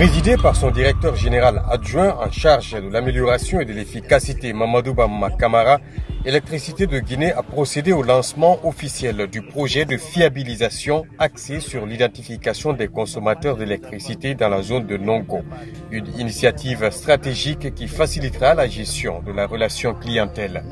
Présidé par son directeur général adjoint en charge de l'amélioration et de l'efficacité, Mamadou Bamba Camara, Électricité de Guinée a procédé au lancement officiel du projet de fiabilisation axé sur l'identification des consommateurs d'électricité dans la zone de Nongo. Une initiative stratégique qui facilitera la gestion de la relation clientèle.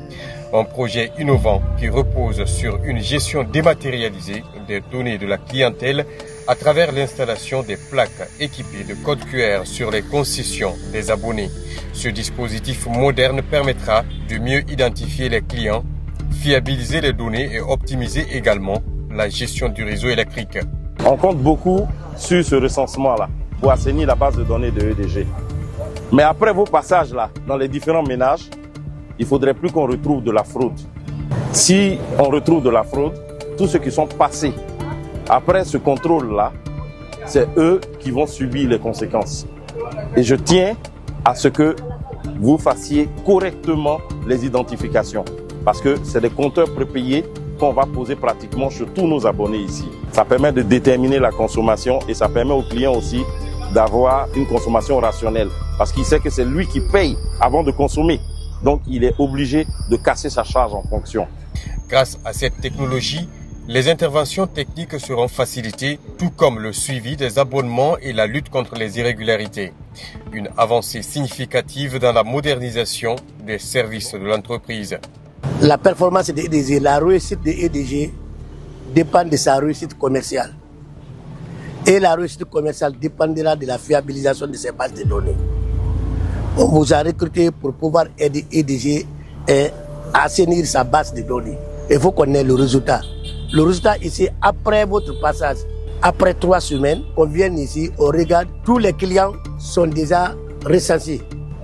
Un projet innovant qui repose sur une gestion dématérialisée des données de la clientèle à travers l'installation des plaques équipées de codes QR sur les concessions des abonnés. Ce dispositif moderne permettra de mieux identifier les clients, fiabiliser les données et optimiser également la gestion du réseau électrique. On compte beaucoup sur ce recensement-là pour assainir la base de données de EDG. Mais après vos passages là, dans les différents ménages, il ne faudrait plus qu'on retrouve de la fraude. Si on retrouve de la fraude, tous ceux qui sont passés après ce contrôle-là, c'est eux qui vont subir les conséquences. Et je tiens à ce que vous fassiez correctement les identifications. Parce que c'est des compteurs prépayés qu'on va poser pratiquement sur tous nos abonnés ici. Ça permet de déterminer la consommation et ça permet aux clients aussi d'avoir une consommation rationnelle. Parce qu'il sait que c'est lui qui paye avant de consommer. Donc il est obligé de casser sa charge en fonction. Grâce à cette technologie, les interventions techniques seront facilitées, tout comme le suivi des abonnements et la lutte contre les irrégularités. Une avancée significative dans la modernisation des services de l'entreprise. La performance de EDG, la réussite de EDG dépend de sa réussite commerciale. Et la réussite commerciale dépendra de la fiabilisation de ses bases de données. On vous a recruté pour pouvoir aider EDG à assainir sa base de données. Il faut qu'on ait le résultat. Le résultat ici, après votre passage, après 3 semaines, on vient ici, on regarde, tous les clients sont déjà recensés.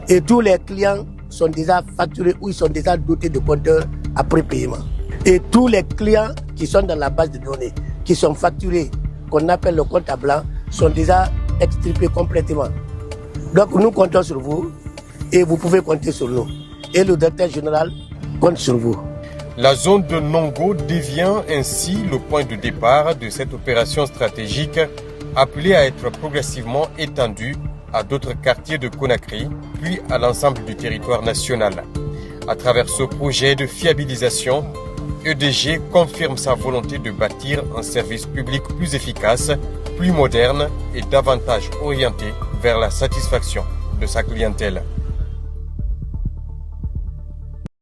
Et tous les clients sont déjà facturés ou ils sont déjà dotés de compteurs après paiement. Et tous les clients qui sont dans la base de données, qui sont facturés, qu'on appelle le compte à blanc, sont déjà extirpés complètement. Donc nous comptons sur vous et vous pouvez compter sur nous. Et le directeur général compte sur vous. La zone de Nongo devient ainsi le point de départ de cette opération stratégique appelée à être progressivement étendue à d'autres quartiers de Conakry, puis à l'ensemble du territoire national. À travers ce projet de fiabilisation, EDG confirme sa volonté de bâtir un service public plus efficace, plus moderne et davantage orienté vers la satisfaction de sa clientèle.